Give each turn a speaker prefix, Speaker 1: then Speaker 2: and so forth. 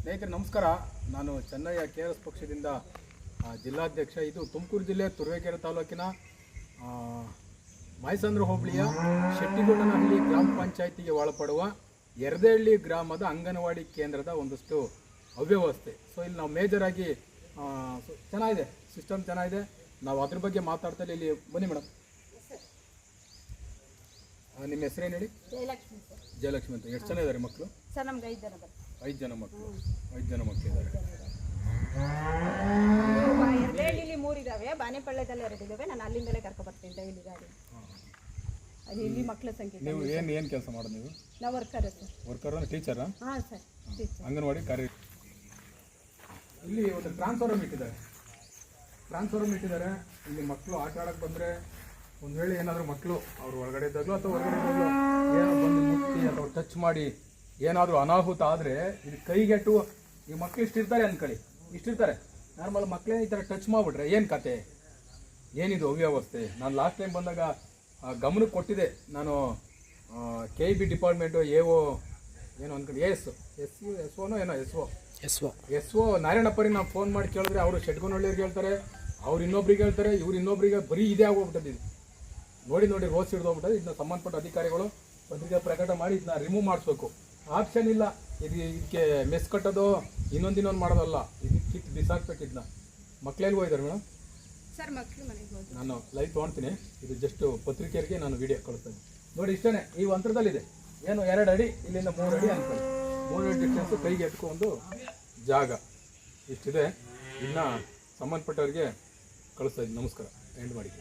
Speaker 1: ಸ್ನೇಹಿತರೆ ನಮಸ್ಕಾರ. ನಾನು ಚೆನ್ನಯ್ಯ KRS ಪಕ್ಷದಿಂದ ಜಿಲ್ಲಾಧ್ಯಕ್ಷ. ಇದು ತುಮಕೂರು ಜಿಲ್ಲೆ ತುರುವೇಕೆರೆ ತಾಲೂಕಿನ ಮಾಯಸಂದ್ರ ಹೋಬಳಿಯ ಶೆಟ್ಟಿಗೊಂಡನಹಳ್ಳಿ ಗ್ರಾಮ ಪಂಚಾಯಿತಿಗೆ ಒಳಪಡುವ ಯರದಹಳ್ಳಿ ಗ್ರಾಮದ ಅಂಗನವಾಡಿ ಕೇಂದ್ರದ ಒಂದಷ್ಟು ಅವ್ಯವಸ್ಥೆ. ಸೊ ಇಲ್ಲಿ ನಾವು ಮೇಜರಾಗಿ ಚೆನ್ನಾಗಿದೆ, ಸಿಸ್ಟಮ್ ಚೆನ್ನಾಗಿದೆ. ನಾವು ಅದ್ರ ಬಗ್ಗೆ ಮಾತಾಡ್ತಾ ಇಲ್ಲಿ ಬನ್ನಿ ಮೇಡಮ್. ನಿಮ್ಮ ಹೆಸರೇನು ಹೇಳಿ?
Speaker 2: ಜಯಲಕ್ಷ್ಮಿ ಸರ್.
Speaker 1: ಜಯಲಕ್ಷ್ಮಿ ಅಂತ. ಎಷ್ಟು ಜನ ಇದ್ದಾರೆ ಮಕ್ಕಳು?
Speaker 2: ಸರ್ ನಮ್ಗೆ 5 ಜನ ಬರ್ತಾರೆ.
Speaker 1: 5 ಜನ ಮಕ್ಕಳು. 5 ಜನ ಮಕ್ಕಳಿದ್ದಾರೆ.
Speaker 2: ಎರಡೇಳಿಲಿ 3 ಇದ್ದಾವೆ, ಬಾನೆಪಳ್ಳ್ಯದಲ್ಲಿ 2 ಇದ್ದಾವೆ. ನಾನು ಅಲ್ಲಿಂದಲೇ ಕರ್ಕೊಬರ್ತೀನಿ ಡೈಲಿ ಗಾಡಿ. ಅದು ಇಲ್ಲಿ ಮಕ್ಕಳ ಸಂಖ್ಯೆ.
Speaker 1: ನೀವು ಏನು ಕೆಲಸ ಮಾಡೋದು ನೀವು?
Speaker 2: ನಾವು ವರ್ಕರ್ ಸರ್.
Speaker 1: ವರ್ಕರ್ ಅಂದ್ರೆ ಟೀಚರಾ?
Speaker 2: ಹಾಂ ಸರ್, ಟೀಚರ್.
Speaker 1: ಅಂಗನವಾಡಿ ಕಾರ್ಯ. ಇಲ್ಲಿ ಒಂದು ಟ್ರಾನ್ಸ್ಫಾರ್ಮರ್ ಇಟ್ಟಿದ್ದಾರೆ. ಇಲ್ಲಿ ಮಕ್ಕಳು ಆಟ ಆಡಕ್ಕೆ ಬಂದರೆ ಒಂದು ವೇಳೆ ಏನಾದರೂ ಮಕ್ಕಳು ಅವ್ರು ಹೊರಗಡೆ ಇದ್ದಾಗಲೂ ಅಥವಾ ಹೊರಗಡೆ ಇದ್ದಾಗಲೂ ಏನೋ ಬಂದು ಮುಟ್ಟಿ ಅಥವಾ ಟಚ್ ಮಾಡಿ ಏನಾದರೂ ಅನಾಹುತ ಆದರೆ ಇದು ಕೈಗೆಟ್ಟು ಈ ಮಕ್ಕಳು ಇಷ್ಟಿರ್ತಾರೆ ಅಂದ್ಕೊಳ್ಳಿ, ಇಷ್ಟಿರ್ತಾರೆ ನಾರ್ಮಲ್ ಮಕ್ಕಳೇ ಈ ಥರ ಟಚ್ ಮಾಡಿಬಿಟ್ರೆ ಏನು ಕತೆ, ಏನಿದು ಅವ್ಯವಸ್ಥೆ? ನಾನು ಲಾಸ್ಟ್ ಟೈಮ್ ಬಂದಾಗ ಗಮನಕ್ಕೆ ಕೊಟ್ಟಿದ್ದೆ. ನಾನು KEB ಡಿಪಾರ್ಟ್ಮೆಂಟು AO ಏನೋ ಅಂದ್ಕೊಂಡು ಎಸ್ ಒ ನಾರಾಯಣಪ್ಪರಿಗೆ ನಾವು ಫೋನ್ ಮಾಡಿ ಕೇಳಿದ್ರೆ ಅವರು ಶೆಟ್ಗೊಂಡಳ್ಳಿಯವ್ರಿಗೆ ಹೇಳ್ತಾರೆ, ಅವ್ರು ಇನ್ನೊಬ್ರಿಗೆ ಹೇಳ್ತಾರೆ, ಇವ್ರು ಇನ್ನೊಬ್ರಿಗೆ ಬರೀ ಇದೇ ಆಗೋಗ್ಬಿಟ್ಟದ್ದು. ನೋಡಿ ರೋಸ್ ಹಿಡಿದೋಗ್ಬಿಟ್ಟದೆ. ಇದನ್ನ ಸಂಬಂಧಪಟ್ಟ ಅಧಿಕಾರಿಗಳು ಪತ್ರಿಕೆ ಪ್ರಕಟ ಮಾಡಿ ಇದನ್ನ ರಿಮೂವ್ ಮಾಡಿಸ್ಬೇಕು. ಆಪ್ಷನ್ ಇಲ್ಲ. ಇದಕ್ಕೆ ಮೆಸ್ ಕಟ್ಟೋದು ಇನ್ನೊಂದು ಮಾಡೋದಲ್ಲ, ಇದಕ್ಕೆ ಕಿತ್ತು ಬಿಸಾಕ್ಬೇಕು. ಇದನ್ನ ಮಕ್ಕಳೆಲ್ಲಿ ಹೋಗಿದ್ದಾರೆ ಮೇಡಮ್?
Speaker 2: ಸರ್ ಮಕ್ಕಳು ಮನೆಗೆ ಹೋಗಿ
Speaker 1: ನಾನು ಲೈವ್ ತೊಗೊಳ್ತೀನಿ. ಇದು ಜಸ್ಟ್ ಪತ್ರಿಕೆಯರಿಗೆ ನಾನು ವಿಡಿಯೋ ಕಳಿಸ್ತೇನೆ. ನೋಡಿ ಇಷ್ಟೇ, ಈ ಅಂತರದಲ್ಲಿದೆ. ಏನು 2 ಅಡಿ ಇಲ್ಲಿಂದ 3 ಅಡಿ ಅನ್ಕೊಳ್ಳಿ. 3 ಅಡಿ ಡಿಸ್ಟೆನ್ಸು ಕೈಗೆ ಎತ್ಕೊಂಡು ಜಾಗ ಇಷ್ಟಿದೆ. ಇನ್ನು ಸಂಬಂಧಪಟ್ಟವ್ರಿಗೆ ಕಳಿಸ್ತಾ ಇದ್ದೀನಿ. ನಮಸ್ಕಾರ. ಎಂಡ್ ಮಾಡಿ.